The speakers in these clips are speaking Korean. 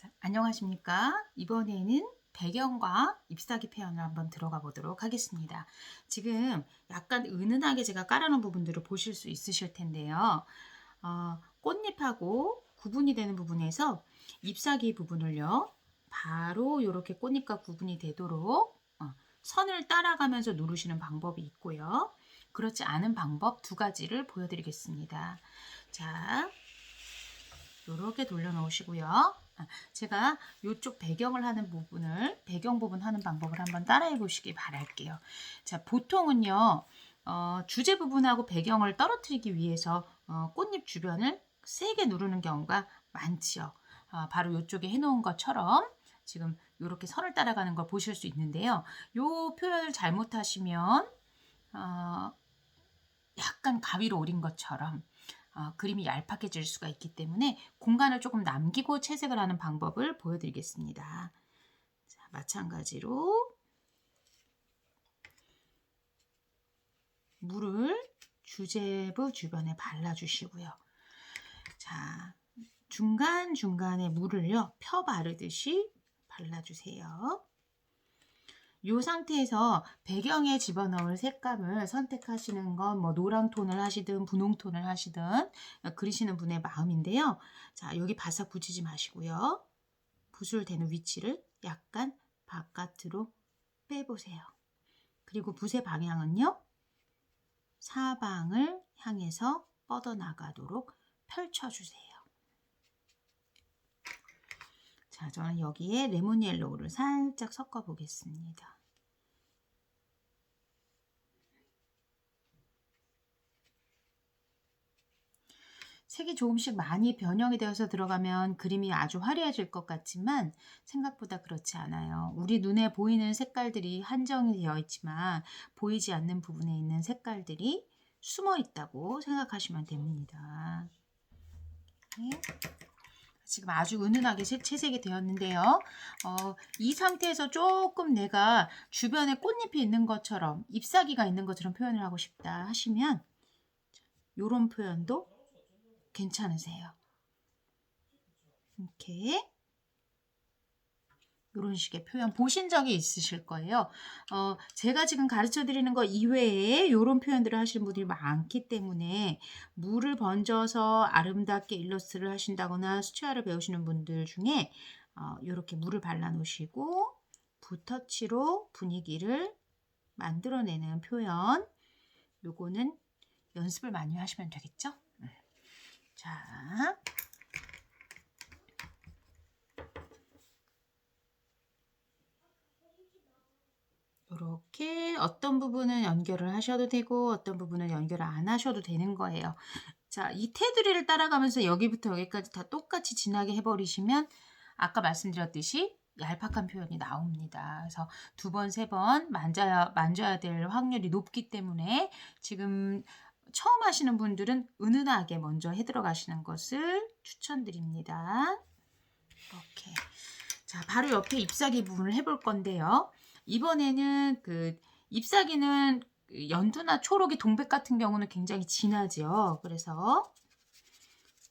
자, 안녕하십니까? 이번에는 배경과 잎사귀 표현을 한번 들어가 보도록 하겠습니다. 지금 약간 은은하게 제가 깔아놓은 부분들을 보실 수 있으실 텐데요. 꽃잎하고 구분이 되는 부분에서 잎사귀 부분을요, 바로 이렇게 꽃잎과 구분이 되도록 선을 따라가면서 누르시는 방법이 있고요. 그렇지 않은 방법 두 가지를 보여드리겠습니다. 자, 이렇게 돌려놓으시고요. 제가 이쪽 배경을 하는 부분을 배경 부분 하는 방법을 한번 따라해 보시기 바랄게요. 자, 보통은요, 주제 부분하고 배경을 떨어뜨리기 위해서 꽃잎 주변을 세게 누르는 경우가 많지요. 바로 이쪽에 해놓은 것처럼 지금 이렇게 선을 따라가는 걸 보실 수 있는데요. 이 표현을 잘못하시면 약간 가위로 오린 것처럼 그림이 얄팍해질 수가 있기 때문에 공간을 조금 남기고 채색을 하는 방법을 보여드리겠습니다. 자, 마찬가지로 물을 주제부 주변에 발라주시고요. 자, 중간중간에 물을요, 펴 바르듯이 발라주세요. 이 상태에서 배경에 집어넣을 색감을 선택하시는 건 뭐 노랑 톤을 하시든 분홍 톤을 하시든 그리시는 분의 마음인데요. 자, 여기 바싹 붙이지 마시고요. 붓을 대는 위치를 약간 바깥으로 빼보세요. 그리고 붓의 방향은요, 사방을 향해서 뻗어나가도록 펼쳐주세요. 자, 저는 여기에 레몬 옐로우를 살짝 섞어 보겠습니다. 색이 조금씩 많이 변형이 되어서 들어가면 그림이 아주 화려해질 것 같지만 생각보다 그렇지 않아요. 우리 눈에 보이는 색깔들이 한정이 되어 있지만 보이지 않는 부분에 있는 색깔들이 숨어 있다고 생각하시면 됩니다. 네. 지금 아주 은은하게 채색이 되었는데요. 이 상태에서 조금 내가 주변에 꽃잎이 있는 것처럼 잎사귀가 있는 것처럼 표현을 하고 싶다 하시면 이런 표현도 괜찮으세요. 이렇게 이런 식의 표현 보신 적이 있으실 거예요. 제가 지금 가르쳐 드리는 거 이외에 이런 표현들을 하시는 분들이 많기 때문에 물을 번져서 아름답게 일러스트를 하신다거나 수채화를 배우시는 분들 중에 이렇게 물을 발라 놓으시고 붓터치로 분위기를 만들어내는 표현, 요거는 연습을 많이 하시면 되겠죠? 자, 이렇게 어떤 부분은 연결을 하셔도 되고 어떤 부분은 연결을 안 하셔도 되는 거예요. 자, 이 테두리를 따라가면서 여기부터 여기까지 다 똑같이 진하게 해버리시면 아까 말씀드렸듯이 얄팍한 표현이 나옵니다. 그래서 두 번, 세 번 만져야 될 확률이 높기 때문에 지금 처음 하시는 분들은 은은하게 먼저 해 들어가시는 것을 추천드립니다. 이렇게. 자, 바로 옆에 잎사귀 부분을 해볼 건데요. 이번에는 그 잎사귀는 연두나 초록이 동백 같은 경우는 굉장히 진하죠. 그래서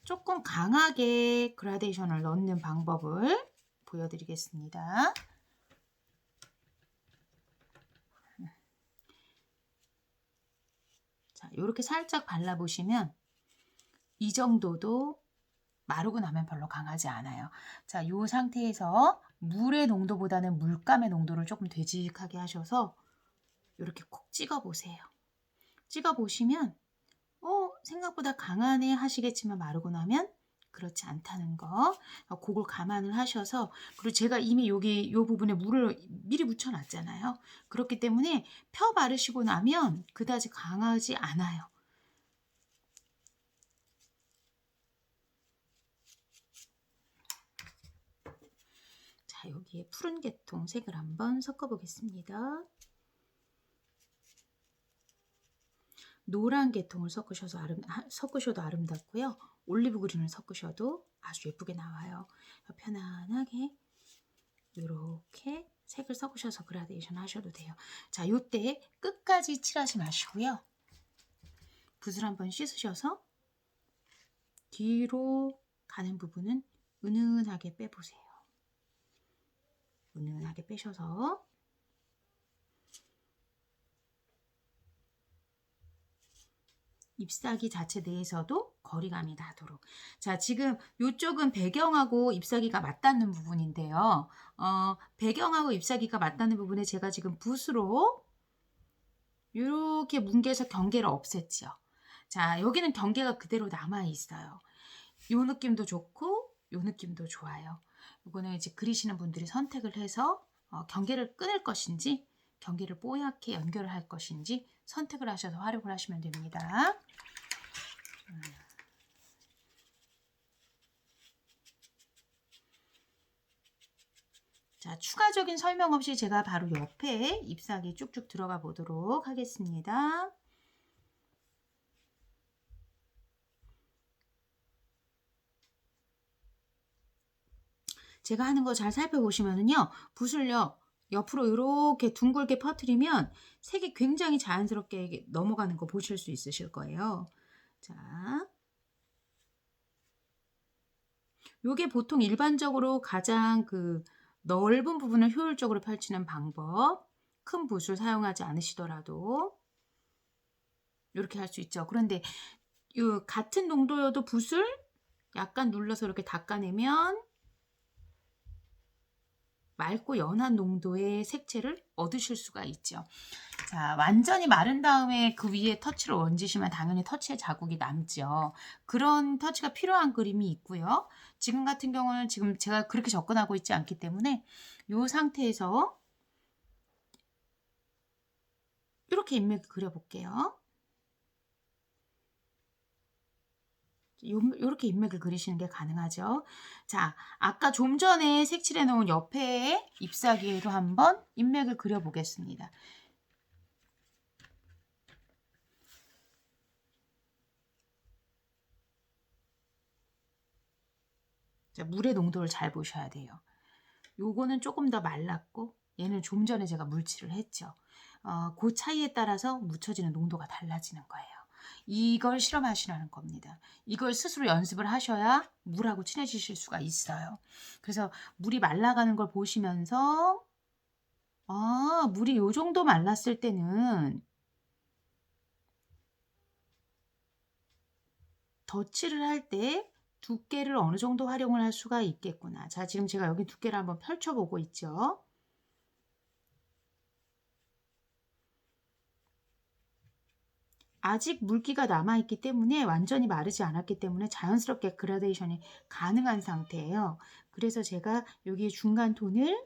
조금 강하게 그라데이션을 넣는 방법을 보여드리겠습니다. 자, 이렇게 살짝 발라보시면 이 정도도 마르고 나면 별로 강하지 않아요. 자, 이 상태에서 물의 농도보다는 물감의 농도를 조금 되직하게 하셔서 이렇게 콕 찍어 보세요. 찍어 보시면 생각보다 강하네 하시겠지만 마르고 나면 그렇지 않다는 거. 그걸 감안을 하셔서, 그리고 제가 이미 여기 요 부분에 물을 미리 묻혀 놨잖아요. 그렇기 때문에 펴 바르시고 나면 그다지 강하지 않아요. 자, 여기에 푸른 계통 색을 한번 섞어 보겠습니다. 노란 계통을 섞으셔도 아름답고요. 올리브 그린을 섞으셔도 아주 예쁘게 나와요. 편안하게 이렇게 색을 섞으셔서 그라데이션 하셔도 돼요. 자, 이때 끝까지 칠하지 마시고요. 붓을 한번 씻으셔서 뒤로 가는 부분은 은은하게 빼보세요. 은은하게 빼셔서 ip사귀 자체 내에서도 거리감이 나도록. 자, 지금 이쪽은 배경하고 ip사귀가 맞닿는 부분인데요. 배경하고 ip사귀가 맞닿는 부분에 제가 지금 붓으로 이렇게 뭉개서 경계를 없앴죠. 자, 여기는 경계가 그대로 남아 있어요. 요 느낌도 좋고 요 느낌도 좋아요. 이거는 이제 그리시는 분들이 선택을 해서 경계를 끊을 것인지 경계를 뽀얗게 연결을 할 것인지 선택을 하셔서 활용을 하시면 됩니다. 자, 추가적인 설명 없이 제가 바로 옆에 ip사귀 쭉쭉 들어가 보도록 하겠습니다. 제가 하는 거 잘 살펴보시면은요, 붓을요, 옆으로 이렇게 둥글게 퍼뜨리면 색이 굉장히 자연스럽게 넘어가는 거 보실 수 있으실 거예요. 자, 요게 보통 일반적으로 가장 그 넓은 부분을 효율적으로 펼치는 방법. 큰 붓을 사용하지 않으시더라도 이렇게 할 수 있죠. 그런데 요 같은 농도여도 붓을 약간 눌러서 이렇게 닦아내면 맑고 연한 농도의 색채를 얻으실 수가 있죠. 자, 완전히 마른 다음에 그 위에 터치를 얹으시면 당연히 터치의 자국이 남죠. 그런 터치가 필요한 그림이 있고요. 지금 같은 경우는 지금 제가 그렇게 접근하고 있지 않기 때문에 이 상태에서 이렇게 인맥을 그려볼게요. 요렇게 인맥을 그리시는 게 가능하죠. 자, 아까 좀 전에 색칠해 놓은 옆에 ip사귀로 한번 인맥을 그려 보겠습니다. 자, 물의 농도를 잘 보셔야 돼요. 요거는 조금 더 말랐고 얘는 좀 전에 제가 물칠을 했죠. 그 차이에 따라서 묻혀지는 농도가 달라지는 거예요. 이걸 실험하시라는 겁니다. 이걸 스스로 연습을 하셔야 물하고 친해지실 수가 있어요. 그래서 물이 말라가는 걸 보시면서 물이 요 정도 말랐을 때는 덧칠을 할 때 두께를 어느 정도 활용을 할 수가 있겠구나. 자, 지금 제가 여기 두께를 한번 펼쳐보고 있죠. 아직 물기가 남아있기 때문에 완전히 마르지 않았기 때문에 자연스럽게 그라데이션이 가능한 상태예요. 그래서 제가 여기 중간 톤을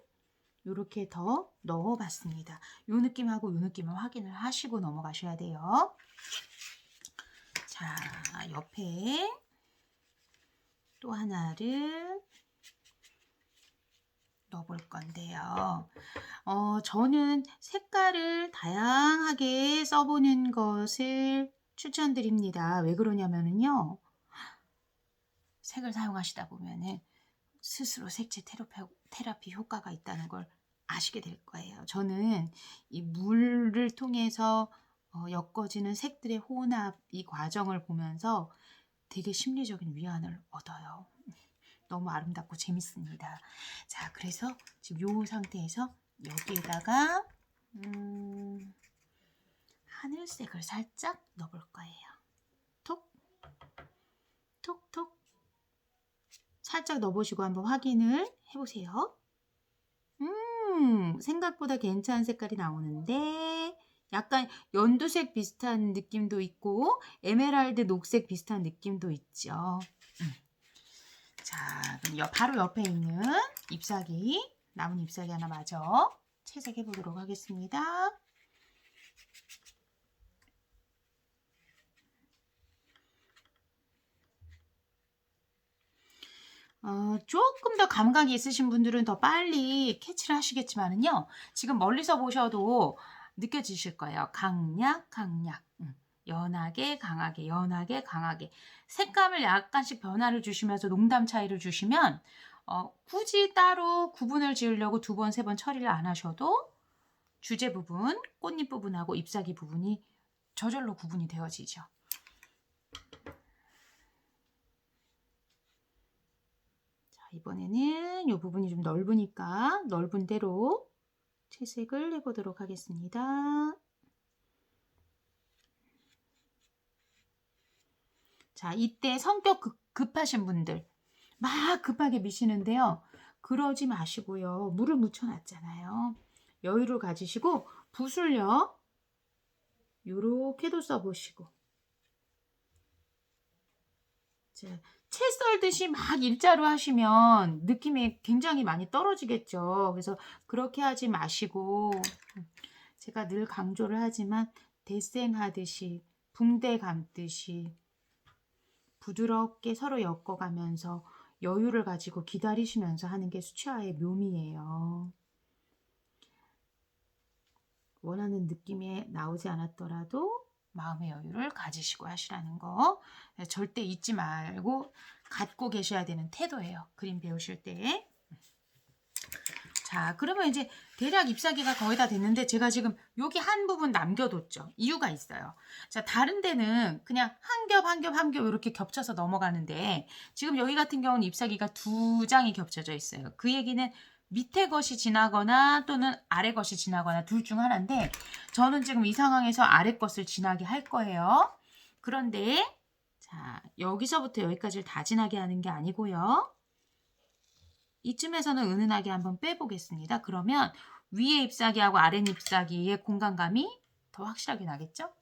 이렇게 더 넣어봤습니다. 이 느낌하고 이 느낌을 확인을 하시고 넘어가셔야 돼요. 자, 옆에 또 하나를 넣어볼 건데요. 저는 색깔을 다양하게 써보는 것을 추천드립니다. 왜 그러냐면요. 색을 사용하시다 보면은 스스로 색채 테라피 효과가 있다는 걸 아시게 될 거예요. 저는 이 물을 통해서 엮어지는 색들의 혼합, 이 과정을 보면서 되게 심리적인 위안을 얻어요. 너무 아름답고 재밌습니다. 자, 그래서 지금 이 상태에서 여기에다가 하늘색을 살짝 넣어볼 거예요. 톡, 톡, 톡. 살짝 넣어보시고 한번 확인을 해보세요. 생각보다 괜찮은 색깔이 나오는데 약간 연두색 비슷한 느낌도 있고 에메랄드 녹색 비슷한 느낌도 있죠. 자, 그럼 바로 옆에 있는 ip사귀, 남은 ip사귀 하나 마저 채색해 보도록 하겠습니다. 조금 더 감각이 있으신 분들은 더 빨리 캐치를 하시겠지만은요. 지금 멀리서 보셔도 느껴지실 거예요. 강약, 강약. 연하게, 강하게, 연하게, 강하게. 색감을 약간씩 변화를 주시면서 농담 차이를 주시면 굳이 따로 구분을 지으려고 2번, 3번 처리를 안 하셔도 주제 부분, 꽃잎 부분하고 ip사귀 부분이 저절로 구분이 되어지죠. 이번에는 이 부분이 좀 넓으니까 넓은 대로 채색을 해보도록 하겠습니다. 자, 이때 성격 급하신 분들 막 급하게 미시는데요. 그러지 마시고요. 물을 묻혀놨잖아요. 여유를 가지시고 붓을요. 요렇게도 써보시고. 자, 채 썰듯이 막 일자로 하시면 느낌이 굉장히 많이 떨어지겠죠. 그래서 그렇게 하지 마시고 제가 늘 강조를 하지만 대생하듯이 붕대 감듯이 부드럽게 서로 엮어가면서 여유를 가지고 기다리시면서 하는 게 수채화의 묘미예요. 원하는 느낌이 나오지 않았더라도 마음의 여유를 가지시고 하시라는 거 절대 잊지 말고 갖고 계셔야 되는 태도예요. 그림 배우실 때. 자, 그러면 이제 대략 잎사귀가 거의 다 됐는데 제가 지금 여기 한 부분 남겨뒀죠. 이유가 있어요. 자, 다른 데는 그냥 한 겹 한 겹 한 겹 이렇게 겹쳐서 넘어가는데 지금 여기 같은 경우는 잎사귀가 2장이 겹쳐져 있어요. 그 얘기는 밑에 것이 지나거나 또는 아래 것이 지나거나 둘 중 하나인데 저는 지금 이 상황에서 아래 것을 지나게 할 거예요. 그런데 자, 여기서부터 여기까지를 다 지나게 하는 게 아니고요. 이쯤에서는 은은하게 한번 빼보겠습니다. 그러면 위에 잎사귀하고 아래 잎사귀의 공간감이 더 확실하게 나겠죠?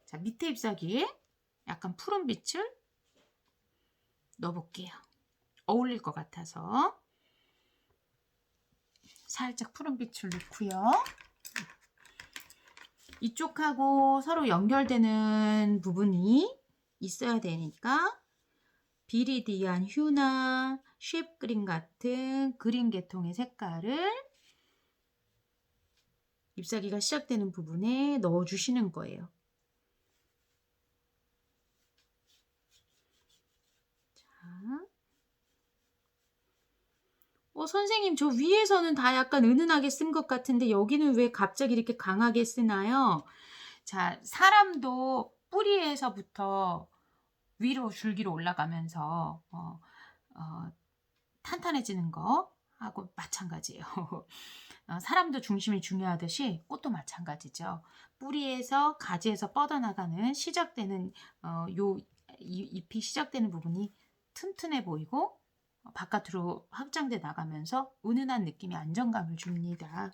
자, 밑에 잎사귀에 약간 푸른 빛을 넣어볼게요. 어울릴 것 같아서 살짝 푸른 빛을 넣고요. 이쪽하고 서로 연결되는 부분이 있어야 되니까 비리디안 휴나 쉽 그린 같은 그린 계통의 색깔을 잎사귀가 시작되는 부분에 넣어주시는 거예요. 자, 선생님 저 위에서는 다 약간 은은하게 쓴 것 같은데 여기는 왜 갑자기 이렇게 강하게 쓰나요? 자, 사람도 뿌리에서부터 위로 줄기로 올라가면서 탄탄해지는 거 하고 마찬가지예요. 사람도 중심이 중요하듯이 꽃도 마찬가지죠. 뿌리에서 가지에서 뻗어나가는 시작되는 요 잎이 시작되는 부분이 튼튼해 보이고 바깥으로 확장돼 나가면서 은은한 느낌의 안정감을 줍니다.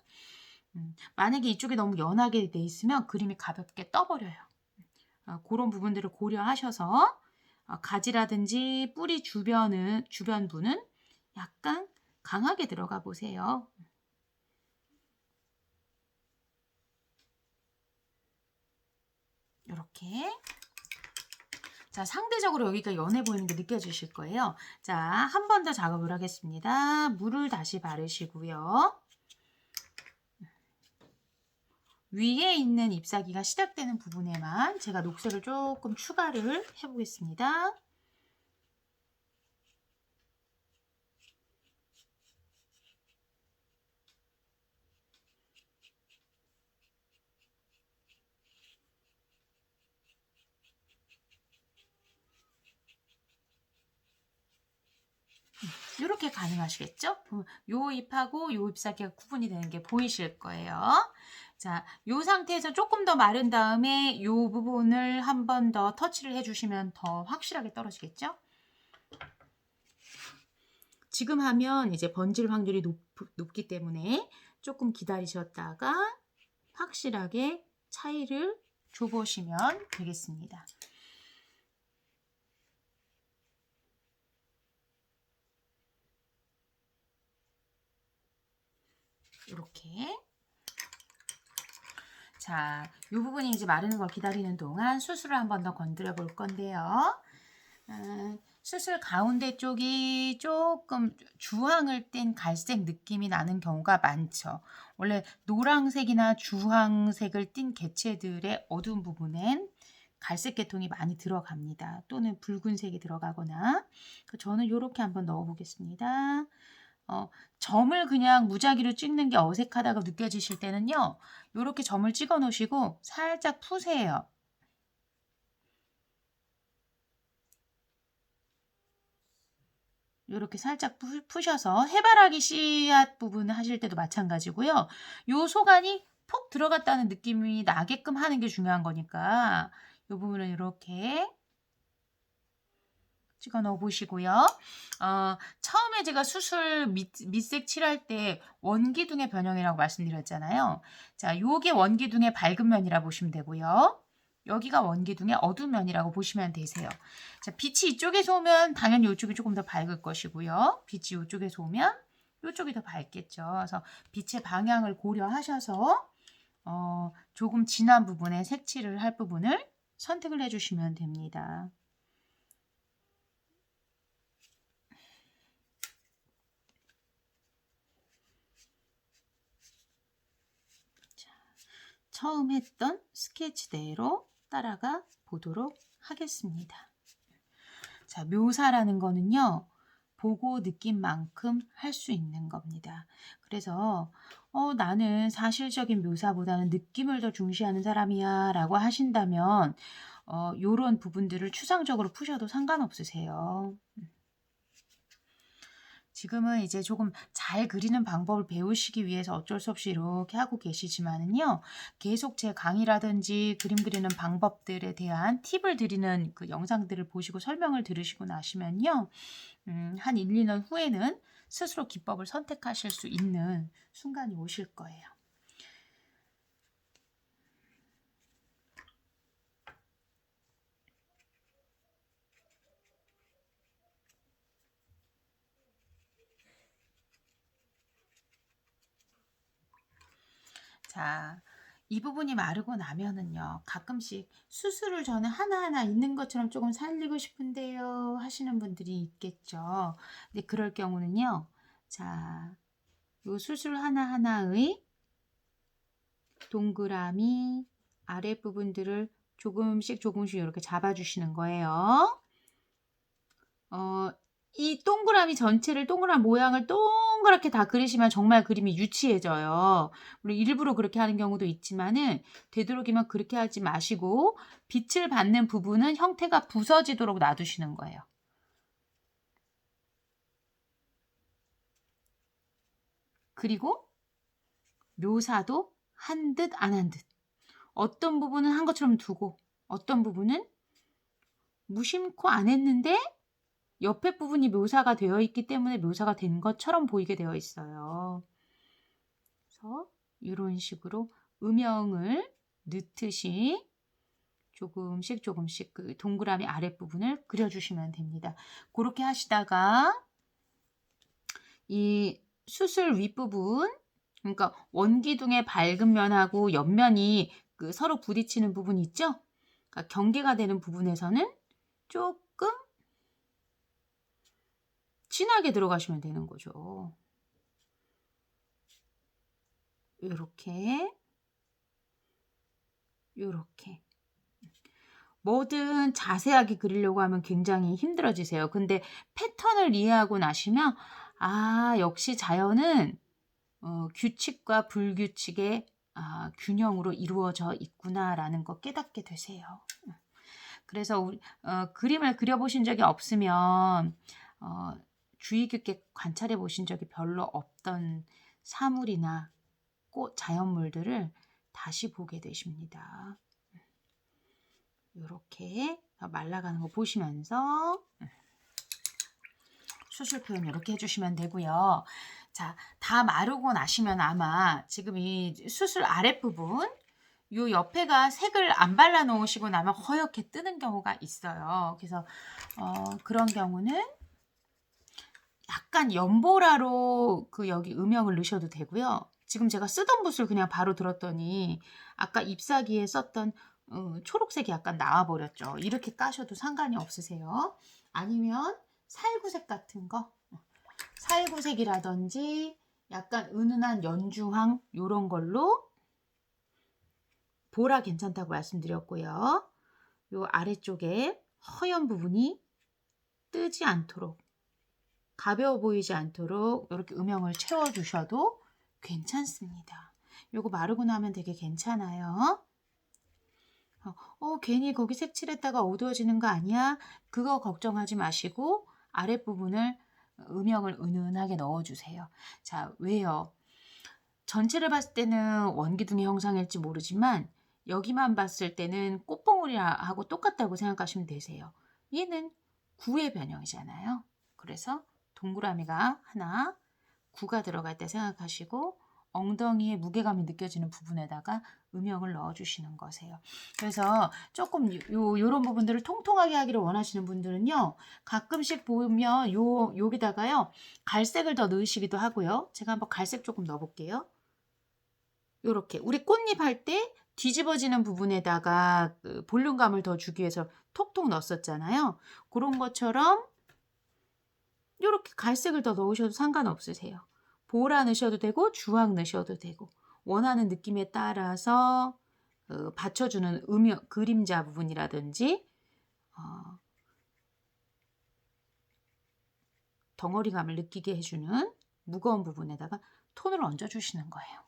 만약에 이쪽이 너무 연하게 돼 있으면 그림이 가볍게 떠버려요. 그런 부분들을 고려하셔서 가지라든지 뿌리 주변부는 약간 강하게 들어가 보세요. 이렇게. 자, 상대적으로 여기가 연해 보이는 게 느껴지실 거예요. 자, 한 번 더 작업을 하겠습니다. 물을 다시 바르시고요. 위에 있는 잎사귀가 시작되는 부분에만 제가 녹색을 조금 추가를 해보겠습니다. 이렇게 가능하시겠죠? 요 잎하고 요 잎사귀가 구분이 되는 게 보이실 거예요. 자, 요 상태에서 조금 더 마른 다음에 요 부분을 한 번 더 터치를 해주시면 더 확실하게 떨어지겠죠? 지금 하면 이제 번질 확률이 높기 때문에 조금 기다리셨다가 확실하게 차이를 줘보시면 되겠습니다. 이렇게. 자, 이 부분이 이제 마르는 걸 기다리는 동안 수술을 한 번 더 건드려 볼 건데요. 수술 가운데 쪽이 조금 주황을 띤 갈색 느낌이 나는 경우가 많죠. 원래 노란색이나 주황색을 띤 개체들의 어두운 부분엔 갈색 계통이 많이 들어갑니다. 또는 붉은색이 들어가거나. 저는 이렇게 한번 넣어 보겠습니다. 점을 그냥 무작위로 찍는 게 어색하다고 느껴지실 때는요. 이렇게 점을 찍어 놓으시고 살짝 푸세요. 이렇게 살짝 푸셔서 해바라기 씨앗 부분 하실 때도 마찬가지고요. 요 속안이 푹 들어갔다는 느낌이 나게끔 하는 게 중요한 거니까 이 부분은 이렇게 찍어 넣어 보시고요. 처음에 제가 수술 밑색 칠할 때 원기둥의 변형이라고 말씀드렸잖아요. 자, 요게 원기둥의 밝은 면이라 보시면 되고요. 여기가 원기둥의 어두운 면이라고 보시면 되세요. 자, 빛이 이쪽에서 오면 당연히 이쪽이 조금 더 밝을 것이고요. 빛이 이쪽에서 오면 이쪽이 더 밝겠죠. 그래서 빛의 방향을 고려하셔서 조금 진한 부분에 색칠을 할 부분을 선택을 해주시면 됩니다. 처음 했던 스케치대로 따라가 보도록 하겠습니다. 자, 묘사라는 거는요, 보고 느낀 만큼 할 수 있는 겁니다. 그래서 나는 사실적인 묘사보다는 느낌을 더 중시하는 사람이야 라고 하신다면 요런 부분들을 추상적으로 푸셔도 상관없으세요. 지금은 이제 조금 잘 그리는 방법을 배우시기 위해서 어쩔 수 없이 이렇게 하고 계시지만은요. 계속 제 강의라든지 그림 그리는 방법들에 대한 팁을 드리는 그 영상들을 보시고 설명을 들으시고 나시면요. 한 1, 2년 후에는 스스로 기법을 선택하실 수 있는 순간이 오실 거예요. 자, 이 부분이 마르고 나면은요, 가끔씩 수술을 저는 하나하나 있는 것처럼 조금 살리고 싶은데요 하시는 분들이 있겠죠. 근데 그럴 경우는요, 자, 요 수술 하나하나의 동그라미 아랫부분들을 조금씩 이렇게 잡아주시는 거예요. 이 동그라미 전체를 동그란 모양을 동그랗게 다 그리시면 정말 그림이 유치해져요. 물론 일부러 그렇게 하는 경우도 있지만은 되도록이면 그렇게 하지 마시고 빛을 받는 부분은 형태가 부서지도록 놔두시는 거예요. 그리고 묘사도 한 듯 안 한 듯. 어떤 부분은 한 것처럼 두고 어떤 부분은 무심코 안 했는데 옆에 부분이 묘사가 되어 있기 때문에 묘사가 된 것처럼 보이게 되어 있어요. 그래서 이런 식으로 음영을 넣듯이 조금씩 그 동그라미 아랫부분을 그려주시면 됩니다. 그렇게 하시다가 이 수술 윗부분, 그러니까 원기둥의 밝은 면하고 옆면이 그 서로 부딪히는 부분 있죠? 그러니까 경계가 되는 부분에서는 조금 진하게 들어가시면 되는 거죠. 요렇게 뭐든 자세하게 그리려고 하면 굉장히 힘들어지세요. 근데 패턴을 이해하고 나시면 역시 자연은 규칙과 불규칙의 균형으로 이루어져 있구나라는 거 깨닫게 되세요. 그래서 그림을 그려보신 적이 없으면 주의 깊게 관찰해 보신 적이 별로 없던 사물이나 꽃, 자연물들을 다시 보게 되십니다. 이렇게 말라가는 거 보시면서 수술 표현 이렇게 해주시면 되고요. 자, 다 마르고 나시면 아마 지금 이 수술 아랫부분 요 옆에가 색을 안 발라 놓으시고 나면 허옇게 뜨는 경우가 있어요. 그래서 그런 경우는 약간 연보라로 그 여기 음영을 넣으셔도 되고요. 지금 제가 쓰던 붓을 그냥 바로 들었더니 아까 잎사귀에 썼던 초록색이 약간 나와버렸죠. 이렇게 까셔도 상관이 없으세요. 아니면 살구색 같은 거, 살구색이라든지 약간 은은한 연주황 이런 걸로 보라 괜찮다고 말씀드렸고요. 요 아래쪽에 허연 부분이 뜨지 않도록 가벼워 보이지 않도록 이렇게 음영을 채워주셔도 괜찮습니다. 요거 마르고 나면 되게 괜찮아요. 괜히 거기 색칠했다가 어두워지는 거 아니야? 그거 걱정하지 마시고 아랫부분을 음영을 은은하게 넣어주세요. 자, 왜요? 전체를 봤을 때는 원기둥의 형상일지 모르지만 여기만 봤을 때는 꽃봉오리하고 똑같다고 생각하시면 되세요. 얘는 구의 변형이잖아요. 그래서 동그라미가 하나, 구가 들어갈 때 생각하시고 엉덩이에 무게감이 느껴지는 부분에다가 음영을 넣어주시는 거세요. 그래서 조금 요런 부분들을 통통하게 하기를 원하시는 분들은요, 가끔씩 보면 여기다가요 갈색을 더 넣으시기도 하고요. 제가 한번 갈색 조금 넣어볼게요. 요렇게 우리 꽃잎 할 때 뒤집어지는 부분에다가 그 볼륨감을 더 주기 위해서 톡톡 넣었었잖아요. 그런 것처럼 요렇게 갈색을 더 넣으셔도 상관없으세요. 보라 넣으셔도 되고 주황 넣으셔도 되고 원하는 느낌에 따라서 받쳐주는 음영, 그림자 부분이라든지 덩어리감을 느끼게 해주는 무거운 부분에다가 톤을 얹어주시는 거예요.